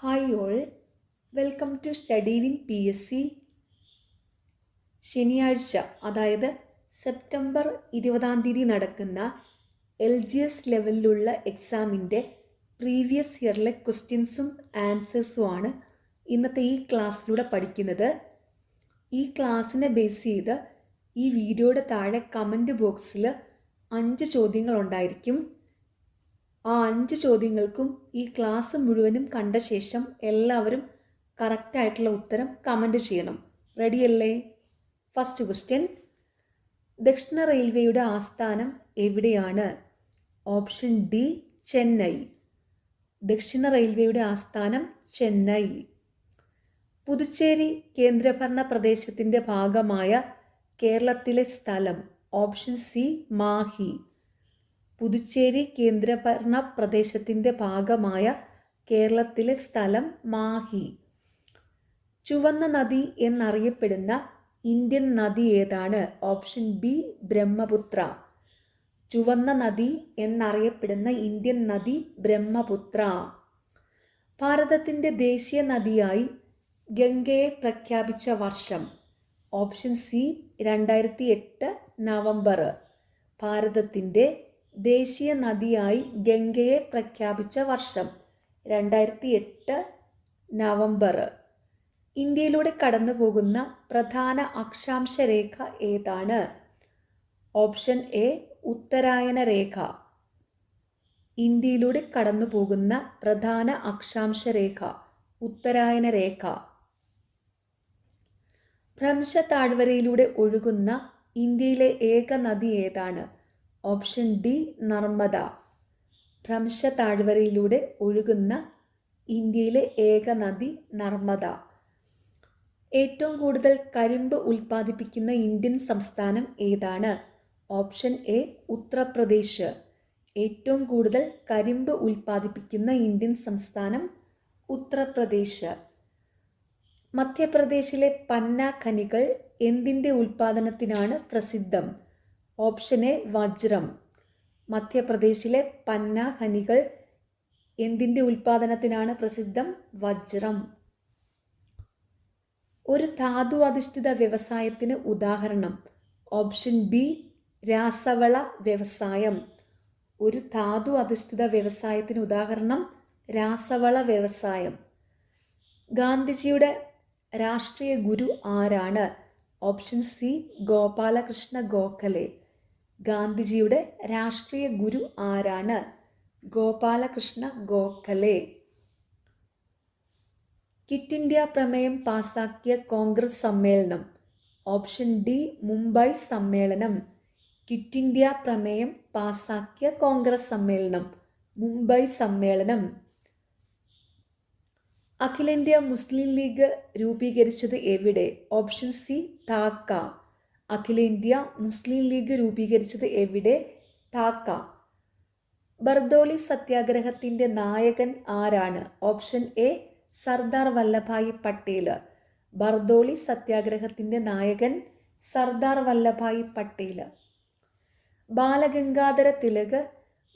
Hi all, welcome to study win PSC. ശനിയാഴ്ച അതായത് September 20 നടക്കുന്ന LGS ലെവലിലുള്ള എക്സാമിൻ്റെ പ്രീവിയസ് ഇയറിലെ ക്വസ്റ്റ്യൻസും ആൻസേഴ്സുമാണ് ഇന്നത്തെ ഈ ക്ലാസ്സിലൂടെ പഠിക്കുന്നത്. ഈ ക്ലാസ്സിനെ ബേസ് ചെയ്ത് ഈ വീഡിയോയുടെ താഴെ കമൻറ്റ് ബോക്സിൽ 5 ചോദ്യങ്ങളുണ്ടായിരിക്കും. ആ 5 ചോദ്യങ്ങൾക്കും ഈ ക്ലാസ് മുഴുവനും കണ്ട ശേഷം എല്ലാവരും കറക്റ്റായിട്ടുള്ള ഉത്തരം കമൻറ്റ് ചെയ്യണം. റെഡിയല്ലേ? ഫസ്റ്റ് ക്വസ്റ്റ്യൻ, ദക്ഷിണ റെയിൽവേയുടെ ആസ്ഥാനം എവിടെയാണ്? Option D Chennai. ദക്ഷിണ റെയിൽവേയുടെ ആസ്ഥാനം ചെന്നൈ. പുതുച്ചേരി കേന്ദ്രഭരണ പ്രദേശത്തിൻ്റെ ഭാഗമായ കേരളത്തിലെ സ്ഥലം? Option C Mahe. പുതുച്ചേരി കേന്ദ്രഭരണ പ്രദേശത്തിൻ്റെ ഭാഗമായ കേരളത്തിലെ സ്ഥലം മാഹി. ചുവന്ന നദി എന്നറിയപ്പെടുന്ന ഇന്ത്യൻ നദി ഏതാണ്? Option B Brahmaputra. ചുവന്ന നദി എന്നറിയപ്പെടുന്ന ഇന്ത്യൻ നദി ബ്രഹ്മപുത്ര. ഭാരതത്തിൻ്റെ ദേശീയ നദിയായി ഗംഗയെ പ്രഖ്യാപിച്ച വർഷം? Option C 2008 November. ഭാരതത്തിൻ്റെ ദേശീയ നദിയായി ഗംഗയെ പ്രഖ്യാപിച്ച വർഷം 2008 നവംബർ. ഇന്ത്യയിലൂടെ കടന്നു പോകുന്ന പ്രധാന അക്ഷാംശ രേഖ ഏതാണ്? ഓപ്ഷൻ എ ഉത്തരായന രേഖ. ഇന്ത്യയിലൂടെ കടന്നു പോകുന്ന പ്രധാന അക്ഷാംശ രേഖ ഉത്തരായന രേഖ. ഭ്രംശ താഴ്വരയിലൂടെ ഒഴുകുന്ന ഇന്ത്യയിലെ ഏക നദി ഏതാണ്? Option D Narmada. ഭ്രംശ താഴ്വരയിലൂടെ ഒഴുകുന്ന ഇന്ത്യയിലെ ഏക നദി നർമ്മദ. ഏറ്റവും കൂടുതൽ കരിമ്പ് ഉൽപ്പാദിപ്പിക്കുന്ന ഇന്ത്യൻ സംസ്ഥാനം ഏതാണ്? Option A Uttar Pradesh. ഏറ്റവും കൂടുതൽ കരിമ്പ് ഉൽപ്പാദിപ്പിക്കുന്ന ഇന്ത്യൻ സംസ്ഥാനം ഉത്തർപ്രദേശ്. മധ്യപ്രദേശിലെ പന്ന ഖനികൾ എന്തിൻ്റെ ഉൽപ്പാദനത്തിനാണ് പ്രസിദ്ധം? ഓപ്ഷൻ എ വജ്രം. മധ്യപ്രദേശിലെ പന്ന ഖനികൾ എന്തിൻ്റെ ഉൽപ്പാദനത്തിനാണ് പ്രസിദ്ധം? വജ്രം. ഒരു ധാതു അധിഷ്ഠിത വ്യവസായത്തിന് ഉദാഹരണം? ഓപ്ഷൻ ബി രാസവള വ്യവസായം. ഒരു ധാതു അധിഷ്ഠിത വ്യവസായത്തിന് ഉദാഹരണം രാസവള വ്യവസായം. ഗാന്ധിജിയുടെ രാഷ്ട്രീയ ഗുരു ആരാണ്? Option C Gopalakrishna Gokhale. ഗാന്ധിജിയുടെ രാഷ്ട്രീയ ഗുരു ആരാണ്? ഗോപാലകൃഷ്ണ ഗോഖലെ. ക്വിറ്റ് ഇന്ത്യ പ്രമേയം പാസാക്കിയ കോൺഗ്രസ് സമ്മേളനം? ഓപ്ഷൻ ഡി മുംബൈ സമ്മേളനം. ക്വിറ്റ് ഇന്ത്യ പ്രമേയം പാസാക്കിയ കോൺഗ്രസ് സമ്മേളനം മുംബൈ സമ്മേളനം. അഖിലേന്ത്യാ മുസ്ലിം ലീഗ് രൂപീകരിച്ചത് എവിടെ? Option C Dhaka. അഖിലേന്ത്യാ മുസ്ലിം ലീഗ് രൂപീകരിച്ചത് എവിടെ? ധാക്ക. ബർദോളി സത്യാഗ്രഹത്തിൻ്റെ നായകൻ ആരാണ്? Option A Sardar Vallabhbhai Patel. ബർദോളി സത്യാഗ്രഹത്തിൻ്റെ നായകൻ സർദാർ വല്ലഭായ് പട്ടേൽ. ബാലഗംഗാധര തിലക്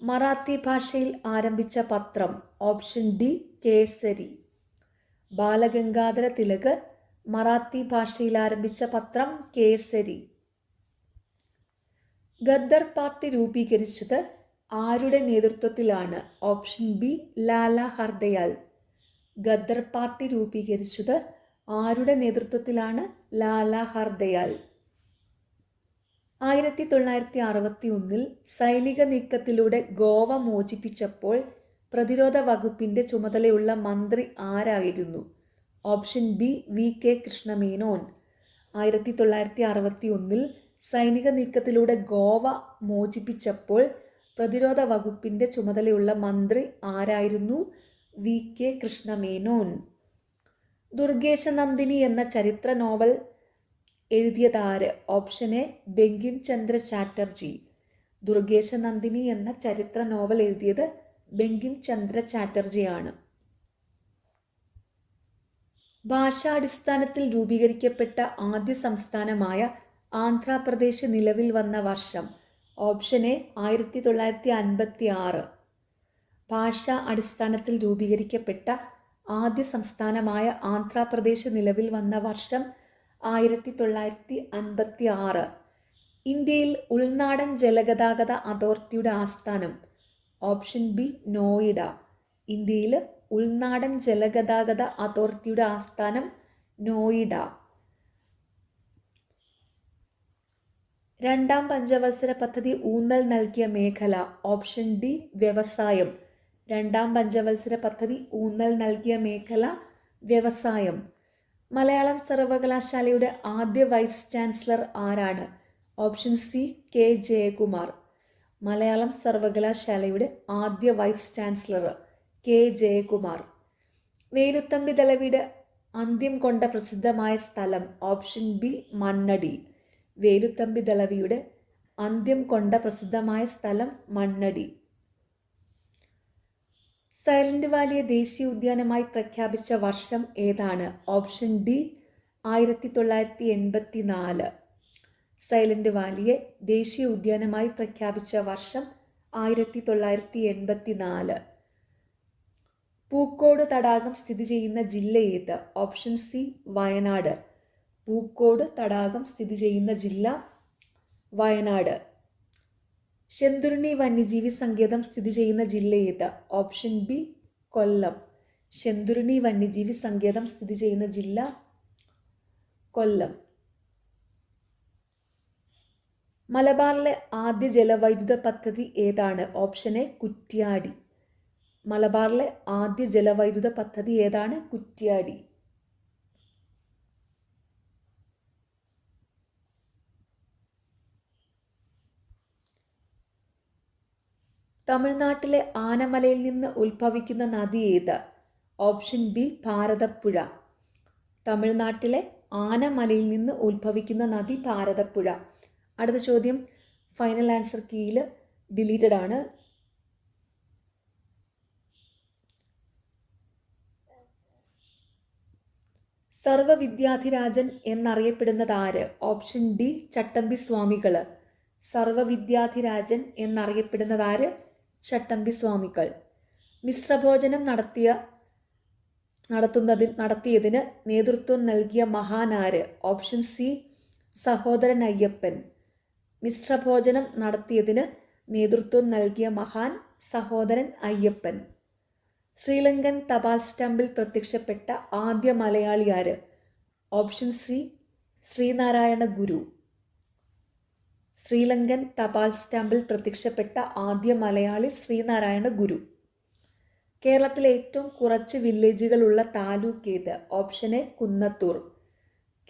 മറാത്തി ഭാഷയിൽ ആരംഭിച്ച പത്രം? Option D Kesari. ബാലഗംഗാധര തിലക് മറാത്തി ഭാഷയിൽ ആരംഭിച്ച പത്രം കേസരി. ഗദ്ദർ പാർട്ടി രൂപീകരിച്ചത് ആരുടെ നേതൃത്വത്തിലാണ്? Option B Lala Hardayal. Ghadar party രൂപീകരിച്ചത് ആരുടെ നേതൃത്വത്തിലാണ്? ലാല ഹർദയാൽ. 1961 സൈനിക നീക്കത്തിലൂടെ ഗോവ മോചിപ്പിച്ചപ്പോൾ പ്രതിരോധ വകുപ്പിൻ്റെ ചുമതലയുള്ള മന്ത്രി ആരായിരുന്നു? Option B VK Krishna Menon. 1961 സൈനിക നീക്കത്തിലൂടെ ഗോവ മോചിപ്പിച്ചപ്പോൾ പ്രതിരോധ വകുപ്പിൻ്റെ ചുമതലയുള്ള മന്ത്രി ആരായിരുന്നു? VK കൃഷ്ണമേനോൻ. ദുർഗേശനന്ദിനി എന്ന ചരിത്ര നോവൽ എഴുതിയതാര്? Option A Bankim Chandra Chatterjee. ദുർഗേശനന്ദിനി എന്ന ചരിത്ര നോവൽ എഴുതിയത് ബങ്കിം ചന്ദ്ര ചാറ്റർജിയാണ്. ഭാഷാടിസ്ഥാനത്തിൽ രൂപീകരിക്കപ്പെട്ട ആദ്യ സംസ്ഥാനമായ ആന്ധ്രാപ്രദേശ് നിലവിൽ വന്ന വർഷം? Option A 1956. ഭാഷാ അടിസ്ഥാനത്തിൽ രൂപീകരിക്കപ്പെട്ട ആദ്യ സംസ്ഥാനമായ ആന്ധ്രാപ്രദേശ് നിലവിൽ വന്ന വർഷം 1956. ഇന്ത്യയിൽ ഉൾനാടൻ ജലഗതാഗത അതോറിറ്റിയുടെ ആസ്ഥാനം ഓപ്ഷൻ ബി നോയിഡ. ഇന്ത്യയിൽ ഉൾനാടൻ ജലഗതാഗത അതോറിറ്റിയുടെ ആസ്ഥാനം നോയിഡ. രണ്ടാം പഞ്ചവത്സര പദ്ധതി ഊന്നൽ നൽകിയ മേഖല ഓപ്ഷൻ ഡി വ്യവസായം. രണ്ടാം പഞ്ചവത്സര പദ്ധതി ഊന്നൽ നൽകിയ മേഖല വ്യവസായം. മലയാളം സർവകലാശാലയുടെ ആദ്യ വൈസ് ചാൻസലർ ആരാണ്? Option C K Jayakumar. Malayalam സർവകലാശാലയുടെ ആദ്യ vice chancellor K Jayakumar. Veluthampi ദളവിയുടെ അന്ത്യം കൊണ്ട പ്രസിദ്ധമായ സ്ഥലം ഓപ്ഷൻ ബി മണ്ണടി. വേലുത്തമ്പി ദളവിയുടെ അന്ത്യം കൊണ്ട പ്രസിദ്ധമായ സ്ഥലം മണ്ണടി. സൈലന്റ് വാലിയെ ദേശീയ ഉദ്യാനമായി പ്രഖ്യാപിച്ച വർഷം ഏതാണ്? Option D 1984. സൈലന്റ് വാലിയെ ദേശീയ ഉദ്യാനമായി പ്രഖ്യാപിച്ച വർഷം 1984. പൂക്കോട് തടാകം സ്ഥിതി ചെയ്യുന്ന ജില്ല ഏത്? Option C Wayanad. പൂക്കോട് തടാകം സ്ഥിതി ചെയ്യുന്ന ജില്ല വയനാട്. ശെന്തുരുണി വന്യജീവി സങ്കേതം സ്ഥിതി ചെയ്യുന്ന ജില്ല ഏത്? ഓപ്ഷൻ ബി കൊല്ലം. ശെന്തുരുണി വന്യജീവി സങ്കേതം സ്ഥിതി ചെയ്യുന്ന ജില്ല കൊല്ലം. മലബാറിലെ ആദ്യ ജലവൈദ്യുത പദ്ധതി ഏതാണ്? Option A Kuttiady. മലബാറിലെ ആദ്യ ജലവൈദ്യുത പദ്ധതി ഏതാണ്? കുറ്റ്യാടി. തമിഴ്നാട്ടിലെ ആനമലയിൽ നിന്ന് ഉത്ഭവിക്കുന്ന നദി ഏത്? Option B Bharathapuzha. തമിഴ്നാട്ടിലെ ആനമലയിൽ നിന്ന് ഉത്ഭവിക്കുന്ന നദി ഭാരതപ്പുഴ. അടുത്ത ചോദ്യം ഫൈനൽ ആൻസർ കീയിൽ ഡിലീറ്റഡ് ആണ്. സർവവിദ്യാധിരാജൻ എന്നറിയപ്പെടുന്നത് ആര്? ഓപ്ഷൻ ഡി ചട്ടമ്പി സ്വാമികൾ. സർവവിദ്യാധിരാജൻ എന്നറിയപ്പെടുന്നത് ആര്? ചട്ടമ്പി സ്വാമികൾ. മിശ്രഭോജനം നടത്തിയതിന് നേതൃത്വം നൽകിയ മഹാൻ ആര്? Option C Sahodaran Ayyappan. മിശ്രഭോജനം നടത്തിയതിന് നേതൃത്വം നൽകിയ മഹാൻ സഹോദരൻ അയ്യപ്പൻ. ശ്രീലങ്കൻ തപാൽ സ്റ്റാമ്പിൽ പ്രത്യക്ഷപ്പെട്ട ആദ്യ മലയാളി ആര്? ഓപ്ഷൻ സി ശ്രീനാരായണ ഗുരു. ശ്രീലങ്കൻ തപാൽ സ്റ്റാമ്പിൽ പ്രത്യക്ഷപ്പെട്ട ആദ്യ മലയാളി ശ്രീനാരായണ ഗുരു. കേരളത്തിലെ ഏറ്റവും കുറച്ച് വില്ലേജുകളുള്ള താലൂക്ക് ഏത്? Option A Kunnathur.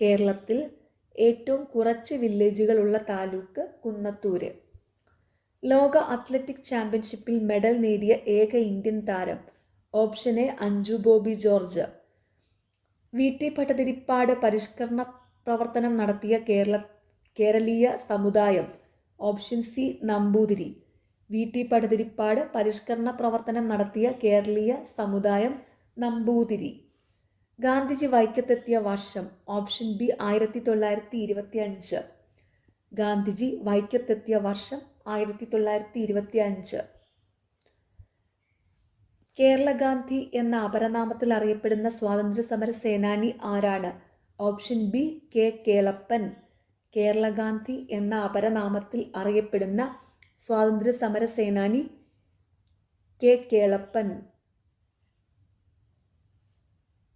കേരളത്തിൽ ഏറ്റവും കുറച്ച് വില്ലേജുകളുള്ള താലൂക്ക് കുന്നത്തൂര്. ലോക അത്ലറ്റിക് ചാമ്പ്യൻഷിപ്പിൽ മെഡൽ നേടിയ ഏക ഇന്ത്യൻ താരം? Option A Anju Bobby George. വി ടി ഭട്ടതിരിപ്പാട് പരിഷ്കരണ പ്രവർത്തനം നടത്തിയ കേരളീയ സമുദായം? Option C Namboothiri. വി ടി ഭട്ടതിരിപ്പാട് പരിഷ്കരണ പ്രവർത്തനം നടത്തിയ കേരളീയ സമുദായം നമ്പൂതിരി. ഗാന്ധിജി വൈക്കത്തെത്തിയ വർഷം? Option B 1925. ഗാന്ധിജി വൈക്കത്തെത്തിയ വർഷം 1925. കേരള ഗാന്ധി എന്ന അപരനാമത്തിൽ അറിയപ്പെടുന്ന സ്വാതന്ത്ര്യ സമര സേനാനി ആരാണ്? Option B K Kelappan. Kerala Gandhi എന്ന അപരനാമത്തിൽ അറിയപ്പെടുന്ന സ്വാതന്ത്ര്യ സമര സേനാനി കെ കേളപ്പൻ.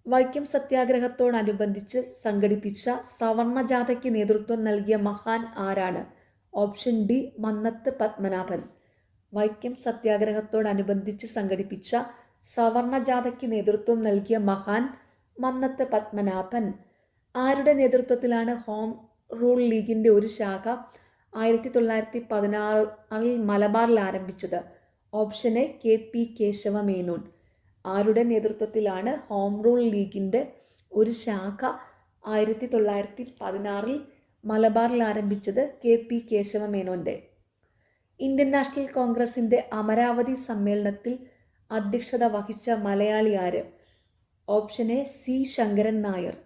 വൈക്കം സത്യാഗ്രഹത്തോടനുബന്ധിച്ച് സംഘടിപ്പിച്ച സവർണജാഥയ്ക്ക് നേതൃത്വം നൽകിയ മഹാൻ ആരാണ്? Option D Mannathu Padmanabhan. വൈക്കം സത്യാഗ്രഹത്തോടനുബന്ധിച്ച് സംഘടിപ്പിച്ച സവർണജാഥയ്ക്ക് നേതൃത്വം നൽകിയ മഹാൻ മന്നത്ത് പത്മനാഭൻ. ആരുടെ നേതൃത്വത്തിലാണ് ഹോം റൂൾ ലീഗിൻ്റെ ഒരു ശാഖ 1916 മലബാറിൽ ആരംഭിച്ചത്? Option A K P Kesava Menon. ആരുടെ നേതൃത്വത്തിലാണ് ഹോം റൂൾ ലീഗിൻ്റെ ഒരു ശാഖ 1916 മലബാറിൽ ആരംഭിച്ചത്? കെ പി കേശവമേനോൻ്റെ. ഇന്ത്യൻ നാഷണൽ കോൺഗ്രസിൻ്റെ അമരാവതി സമ്മേളനത്തിൽ അധ്യക്ഷത വഹിച്ച മലയാളി ആര്? Option A C Sankaran Nair.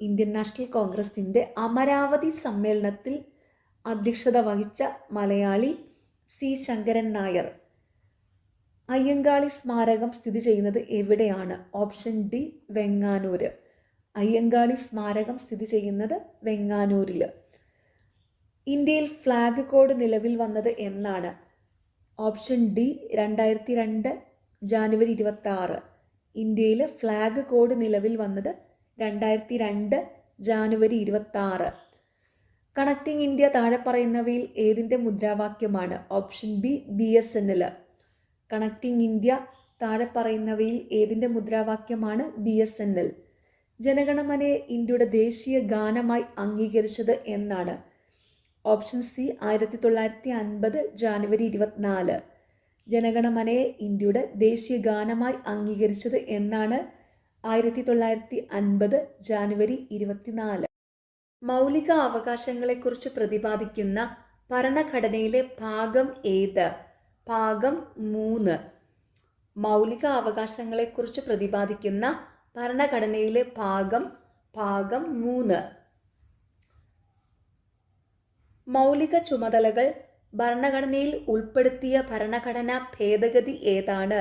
Indian national കോൺഗ്രസിൻ്റെ അമരാവതി സമ്മേളനത്തിൽ അധ്യക്ഷത വഹിച്ച മലയാളി സി ശങ്കരൻ നായർ. അയ്യങ്കാളി സ്മാരകം സ്ഥിതി ചെയ്യുന്നത് എവിടെയാണ്? Option D Venganoor. അയ്യങ്കാളി സ്മാരകം സ്ഥിതി ചെയ്യുന്നത് വെങ്ങാനൂരിൽ. ഇന്ത്യയിൽ ഫ്ലാഗ് കോഡ് നിലവിൽ വന്നത് എന്നാണ്? Option D 2002 January 26. ഇന്ത്യയിൽ ഫ്ലാഗ് കോഡ് നിലവിൽ വന്നത് 2002 ജാനുവരി 26. കണക്റ്റിംഗ് ഇന്ത്യ താഴെ പറയുന്നവയിൽ ഏതിൻ്റെ മുദ്രാവാക്യമാണ്? Option B BSNL. Connecting India താഴെ പറയുന്നവയിൽ ഏതിൻ്റെ മുദ്രാവാക്യമാണ്? BSNL. ജനഗണമനയെ ഇന്ത്യയുടെ ദേശീയ ഗാനമായി അംഗീകരിച്ചത് എന്നാണ്? Option C 1950 January 24. ജനഗണമനയെ ഇന്ത്യയുടെ ദേശീയ ഗാനമായി അംഗീകരിച്ചത് എന്നാണ്? 1950 ജാനുവരി 24. മൗലിക അവകാശങ്ങളെക്കുറിച്ച് പ്രതിപാദിക്കുന്ന ഭരണഘടനയിലെ ഭാഗം ഏത്? ഭാഗം 3. മൗലിക അവകാശങ്ങളെക്കുറിച്ച് പ്രതിപാദിക്കുന്ന ഭരണഘടനയിലെ ഭാഗം 3. മൗലിക ചുമതലകൾ ഭരണഘടനയിൽ ഉൾപ്പെടുത്തിയ ഭരണഘടനാ ഭേദഗതി ഏതാണ്?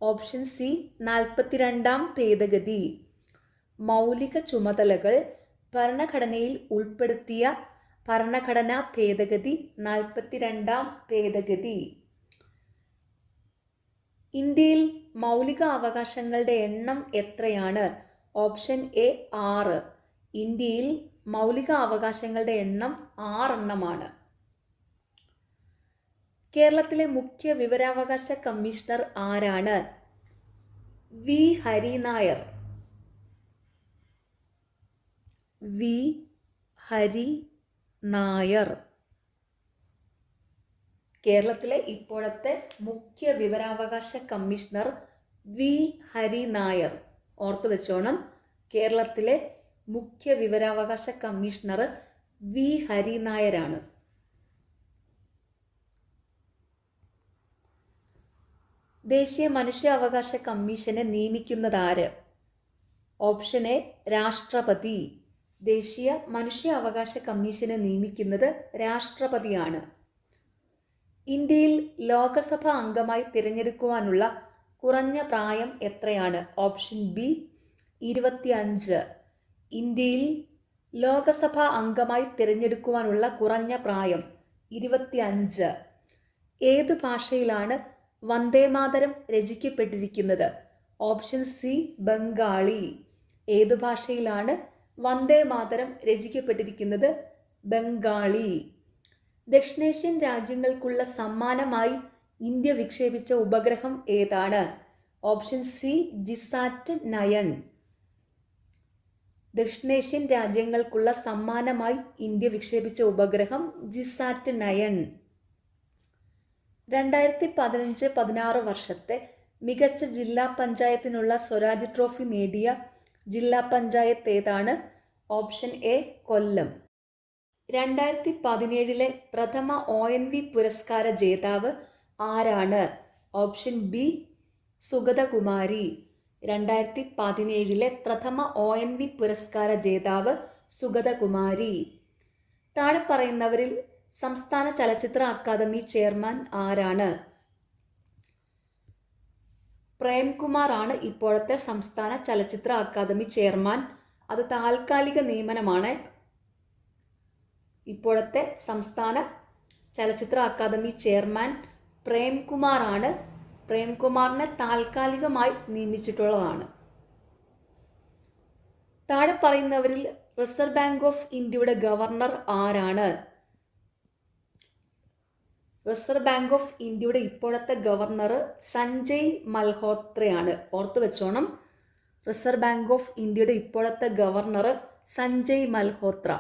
ഓപ്ഷൻ സി 42ാം ഭേദഗതി. മൗലിക ചുമതലകൾ ഭരണഘടനയിൽ ഉൾപ്പെടുത്തിയ ഭരണഘടനാ ഭേദഗതി 42ാം ഭേദഗതി. ഇന്ത്യയിൽ മൗലിക അവകാശങ്ങളുടെ എണ്ണം എത്രയാണ്? Option A 6. ഇന്ത്യയിൽ മൗലിക അവകാശങ്ങളുടെ എണ്ണം 6 എണ്ണമാണ്. കേരളത്തിലെ മുഖ്യ വിവരാവകാശ കമ്മീഷണർ ആരാണ്? വി ഹരിനായർ. വി ഹരിനായർ. കേരളത്തിലെ ഇപ്പോഴത്തെ മുഖ്യ വിവരാവകാശ കമ്മീഷണർ വി ഹരിനായർ. ഓർത്തു വെച്ചോണം, കേരളത്തിലെ മുഖ്യ വിവരാവകാശ കമ്മീഷണർ വി ഹരിനായരാണ്. ദേശീയ മനുഷ്യാവകാശ കമ്മീഷനെ നിയമിക്കുന്നതാര്? ഓപ്ഷൻ എ രാഷ്ട്രപതി. ദേശീയ മനുഷ്യാവകാശ കമ്മീഷനെ നിയമിക്കുന്നത് രാഷ്ട്രപതിയാണ്. ഇന്ത്യയിൽ ലോകസഭ അംഗമായി തിരഞ്ഞെടുക്കുവാനുള്ള കുറഞ്ഞ പ്രായം എത്രയാണ്? Option B 25. ഇന്ത്യയിൽ ലോകസഭ അംഗമായി തിരഞ്ഞെടുക്കുവാനുള്ള കുറഞ്ഞ പ്രായം 25. ഏതു ഭാഷയിലാണ് വന്ദേമാതരം രചിക്കപ്പെട്ടിരിക്കുന്നത്? Option C Bengali. ഏതു ഭാഷയിലാണ് വന്ദേമാതരം രചിക്കപ്പെട്ടിരിക്കുന്നത്? ബംഗാളി. ദക്ഷിണേഷ്യൻ രാജ്യങ്ങൾക്കുള്ള സമ്മാനമായി ഇന്ത്യ വിക്ഷേപിച്ച ഉപഗ്രഹം ഏതാണ്? Option C GSAT nine. ദക്ഷിണേഷ്യൻ രാജ്യങ്ങൾക്കുള്ള സമ്മാനമായി ഇന്ത്യ വിക്ഷേപിച്ച ഉപഗ്രഹം ജിസാറ്റ്-9. 2015-16 വർഷത്തെ മികച്ച ജില്ലാ പഞ്ചായത്തിനുള്ള സ്വരാജ് ട്രോഫി നേടിയ ജില്ലാ പഞ്ചായത്ത് ഏതാണ്? ഓപ്ഷൻ എ കൊല്ലം. 2017 പ്രഥമ ONV പുരസ്കാര ജേതാവ് ആരാണ്? Option B Sugathakumari. 2017 പ്രഥമ ONV പുരസ്കാര ജേതാവ് സുഗതകുമാരി. താഴെ പറയുന്നവരിൽ സംസ്ഥാന ചലച്ചിത്ര അക്കാദമി ചെയർമാൻ ആരാണ്? പ്രേംകുമാർ ആണ് ഇപ്പോഴത്തെ സംസ്ഥാന ചലച്ചിത്ര അക്കാദമി ചെയർമാൻ. അത് താൽക്കാലിക നിയമനമാണ്. ഇപ്പോഴത്തെ സംസ്ഥാന ചലച്ചിത്ര അക്കാദമി ചെയർമാൻ പ്രേംകുമാർ ആണ്. പ്രേംകുമാറിനെ താൽക്കാലികമായി നിയമിച്ചിട്ടുള്ളതാണ്. താഴെ പറയുന്നവരിൽ റിസർവ് ബാങ്ക് ഓഫ് ഇന്ത്യയുടെ ഗവർണർ ആരാണ്? റിസർവ് ബാങ്ക് ഓഫ് ഇന്ത്യയുടെ ഇപ്പോഴത്തെ ഗവർണർ സഞ്ജയ് മൽഹോത്രയാണ്. ഓർത്തു വെച്ചോണം, റിസർവ് ബാങ്ക് ഓഫ് ഇന്ത്യയുടെ ഇപ്പോഴത്തെ governor Sanjay Malhotra.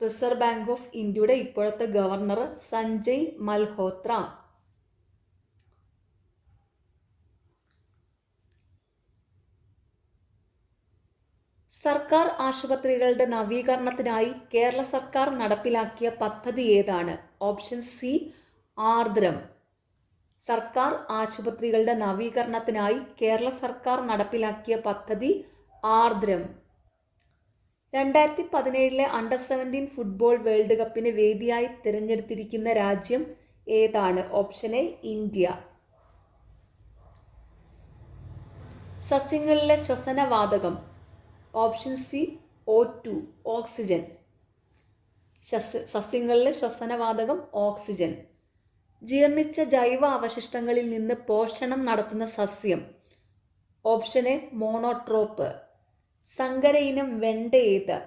Reserve bank of ഇന്ത്യയുടെ ഇപ്പോഴത്തെ ഗവർണർ സഞ്ജയ് മൽഹോത്ര. സർക്കാർ ആശുപത്രികളുടെ നവീകരണത്തിനായി കേരള സർക്കാർ നടപ്പിലാക്കിയ പദ്ധതി ഏതാണ്? Option C Aardram. സർക്കാർ ആശുപത്രികളുടെ നവീകരണത്തിനായി കേരള സർക്കാർ നടപ്പിലാക്കിയ പദ്ധതി ആർദ്രം. 2017 അണ്ടർ-17 ഫുട്ബോൾ വേൾഡ് കപ്പിന് വേദിയായി തിരഞ്ഞെടുത്തിരിക്കുന്ന രാജ്യം ഏതാണ്? Option A India. സസ്യങ്ങളിലെ ശ്വസനവാതകം. Option C O2 oxygen. സസ്യങ്ങളിലെ ശ്വസനവാതകം ഓക്സിജൻ. ജീർണിച്ച ജൈവ അവശിഷ്ടങ്ങളിൽ നിന്ന് പോഷണം നടത്തുന്ന സസ്യം. Option A monotropa. സങ്കര ഇനം വെണ്ട ഏത്?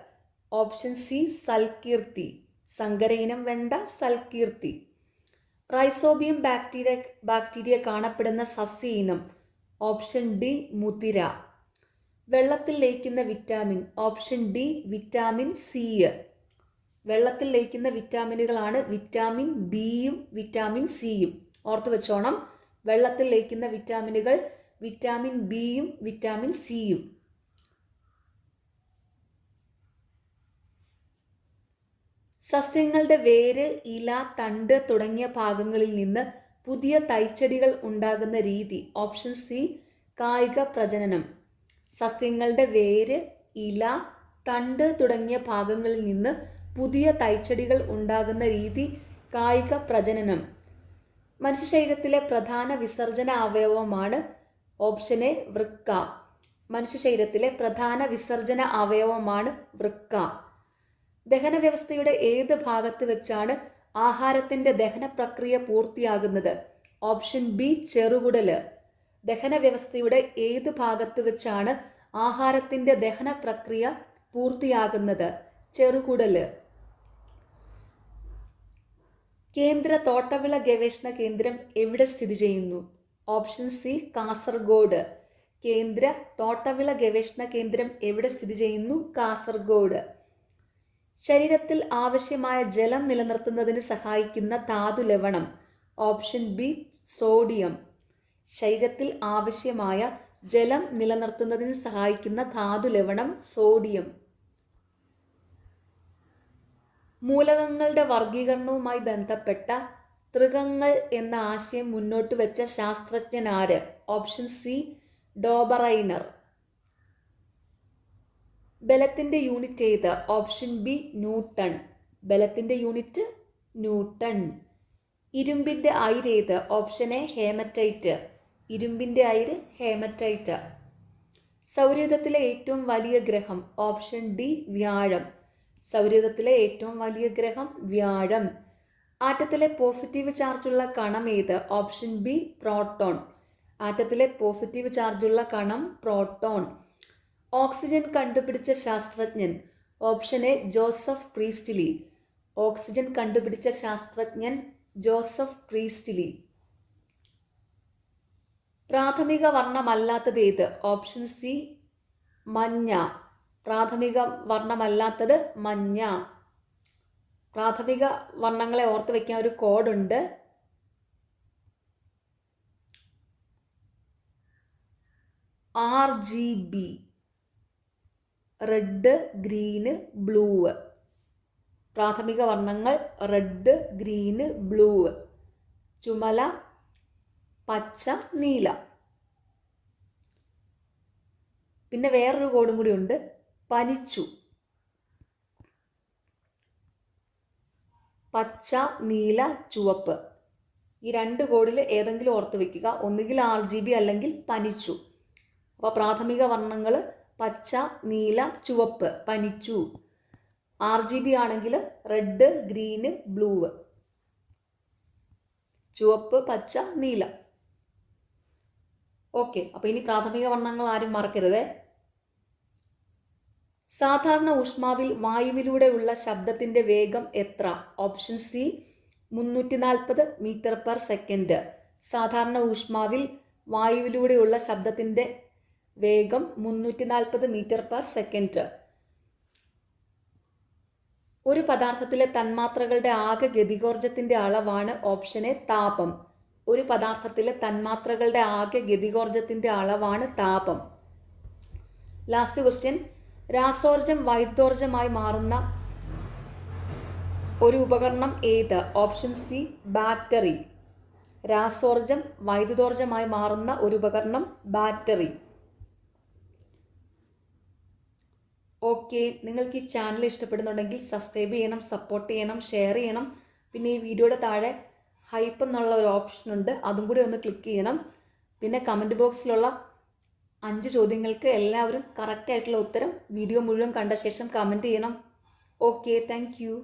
Option C Salkeerthi. സങ്കര ഇനം വെണ്ട സൽകീർത്തി. റൈസോബിയം ബാക്ടീരിയ കാണപ്പെടുന്ന സസ്യ ഇനം. ഓപ്ഷൻ ഡി മുതിര. വെള്ളത്തിൽ ലയിക്കുന്ന vitamin. Option D vitamin C. വെള്ളത്തിൽ ലയിക്കുന്ന വിറ്റാമിനുകളാണ് വിറ്റാമിൻ ബിയും വിറ്റാമിൻ സിയും. ഓർത്തു വെച്ചോണം, വെള്ളത്തിൽ ലയിക്കുന്ന വിറ്റാമിനുകൾ വിറ്റാമിൻ ബിയും വിറ്റാമിൻ സിയും. സസ്യങ്ങളുടെ വേര്, ഇല, തണ്ട് തുടങ്ങിയ ഭാഗങ്ങളിൽ നിന്ന് പുതിയ തൈച്ചെടികൾ ഉണ്ടാകുന്ന രീതി. ഓപ്ഷൻ സി കായിക പ്രജനനം. സസ്യങ്ങളുടെ വേര്, ഇല, തണ്ട് തുടങ്ങിയ ഭാഗങ്ങളിൽ നിന്ന് പുതിയ തൈച്ചെടികൾ ഉണ്ടാകുന്ന രീതി കായിക പ്രജനനം. മനുഷ്യ ശരീരത്തിലെ പ്രധാന വിസർജന അവയവമാണ്. ഓപ്ഷൻ എ വൃക്ക. മനുഷ്യ ശരീരത്തിലെ പ്രധാന വിസർജന അവയവമാണ് വൃക്ക. ദഹന വ്യവസ്ഥയുടെ ഏത് ഭാഗത്ത് വെച്ചാണ് ആഹാരത്തിന്റെ ദഹന പ്രക്രിയ പൂർത്തിയാകുന്നത്? Option B ചെറുകുടല്. ദഹന വ്യവസ്ഥയുടെ ഏത് ഭാഗത്ത് വെച്ചാണ് ആഹാരത്തിന്റെ ദഹന പ്രക്രിയ പൂർത്തിയാകുന്നത്? ചെറുകുടല്. കേന്ദ്ര തോട്ടവിള ഗവേഷണ കേന്ദ്രം എവിടെ സ്ഥിതി ചെയ്യുന്നു? Option C Kasaragod. കേന്ദ്ര തോട്ടവിള ഗവേഷണ കേന്ദ്രം എവിടെ സ്ഥിതി ചെയ്യുന്നു? കാസർഗോഡ്. ശരീരത്തിൽ ആവശ്യമായ ജലം നിലനിർത്തുന്നതിന് സഹായിക്കുന്ന ധാതു ലവണം. Option B sodium. ശരീരത്തിൽ ആവശ്യമായ ജലം നിലനിർത്തുന്നതിന് സഹായിക്കുന്ന ധാതു ലവണം സോഡിയം. മൂലകങ്ങളുടെ വർഗീകരണവുമായി ബന്ധപ്പെട്ട ത്രികങ്ങൾ എന്ന ആശയം മുന്നോട്ട് വെച്ച ശാസ്ത്രജ്ഞനാര്? Option C Dobereiner. ബലത്തിന്റെ യൂണിറ്റ് ഏത്? Option B newton. ബലത്തിന്റെ യൂണിറ്റ് ന്യൂട്ടൺ. ഇരുമ്പിന്റെ അയിര് ഏത്? Option A haematite. ഇരുമ്പിന്റെ അയിര് ഹേമറ്റൈറ്റ്. സൗരയൂഥത്തിലെ ഏറ്റവും വലിയ ഗ്രഹം. ഓപ്ഷൻ ഡി വ്യാഴം. സൗരയൂഥത്തിലെ ഏറ്റവും വലിയ ഗ്രഹം വ്യാഴം. ആറ്റത്തിലെ പോസിറ്റീവ് ചാർജുള്ള കണം ഏത്? Option B proton. ആറ്റത്തിലെ പോസിറ്റീവ് ചാർജുള്ള കണം പ്രോട്ടോൺ. ഓക്സിജൻ കണ്ടുപിടിച്ച ശാസ്ത്രജ്ഞൻ. Option A Joseph Priestley. Oxygen കണ്ടുപിടിച്ച ശാസ്ത്രജ്ഞൻ ജോസഫ് പ്രീസ്റ്റ്ലി. പ്രാഥമിക വർണ്ണമല്ലാത്തത് ഏത്? ഓപ്ഷൻ സി മഞ്ഞ. പ്രാഥമിക വർണ്ണമല്ലാത്തത് മഞ്ഞ. പ്രാഥമിക വർണ്ണങ്ങളെ ഓർത്ത് വയ്ക്കാൻ ഒരു കോഡുണ്ട്. RGB. Red, green, blue. പ്രാഥമിക വർണ്ണങ്ങൾ റെഡ്, ഗ്രീന്, ബ്ലൂ. ചുമല, പച്ച, നീല. പിന്നെ വേറൊരു കോഡും കൂടി ഉണ്ട്, പനിച്ചു. പച്ച, നീല, ചുവപ്പ്. ഈ രണ്ട് കോഡിൽ ഏതെങ്കിലും ഓർത്ത് വെക്കുക. ഒന്നുകിൽ RGB അല്ലെങ്കിൽ പനിച്ചു. അപ്പോൾ പ്രാഥമിക വർണ്ണങ്ങൾ പച്ച, നീല, ചുവപ്പ്, പനിച്ചു. RGB ആണെങ്കിൽ റെഡ്, ഗ്രീന്, ബ്ലൂ. ചുവപ്പ്, പച്ച, നീല. ഓക്കെ, അപ്പോൾ ഇനി പ്രാഥമിക വർണ്ണങ്ങൾ ആരും മറക്കരുതേ. സാധാരണ ഊഷ്മാവിൽ വായുവിലൂടെയുള്ള ശബ്ദത്തിന്റെ വേഗം എത്ര? Option C 340 metre per second. സാധാരണ ഊഷ്മാവിൽ വായുവിലൂടെയുള്ള ശബ്ദത്തിന്റെ വേഗം 340 മീറ്റർ പെർ സെക്കൻഡ്. ഒരു പദാർത്ഥത്തിലെ തന്മാത്രകളുടെ ആകെ ഗതികോർജത്തിന്റെ അളവാണ്. ഓപ്ഷൻ എ താപം. ഒരു പദാർത്ഥത്തിലെ തന്മാത്രകളുടെ ആകെ ഗതികോർജത്തിന്റെ അളവാണ് താപം. Last question. രാസോർജം വൈദ്യുതോർജമായി മാറുന്ന ഒരു ഉപകരണം ഏത്? Option C battery. രാസോർജം വൈദ്യുതോർജമായി മാറുന്ന ഒരു ഉപകരണം ബാറ്ററി. ഓക്കെ, നിങ്ങൾക്ക് ഈ ചാനൽ ഇഷ്ടപ്പെടുന്നുണ്ടെങ്കിൽ സബ്സ്ക്രൈബ് ചെയ്യണം, സപ്പോർട്ട് ചെയ്യണം, ഷെയർ ചെയ്യണം. പിന്നെ ഈ വീഡിയോയുടെ താഴെ ഹൈപ്പ് എന്നുള്ള ഒരു ഓപ്ഷൻ ഉണ്ട്, അതും കൂടി ഒന്ന് ക്ലിക്ക് ചെയ്യണം. പിന്നെ കമൻറ്റ് ബോക്സിലുള്ള 5 ചോദ്യങ്ങൾക്ക് എല്ലാവരും കറക്റ്റായിട്ടുള്ള ഉത്തരം വീഡിയോ മുഴുവൻ കണ്ട ശേഷം കമൻറ്റ് ചെയ്യണം. Okay, thank you.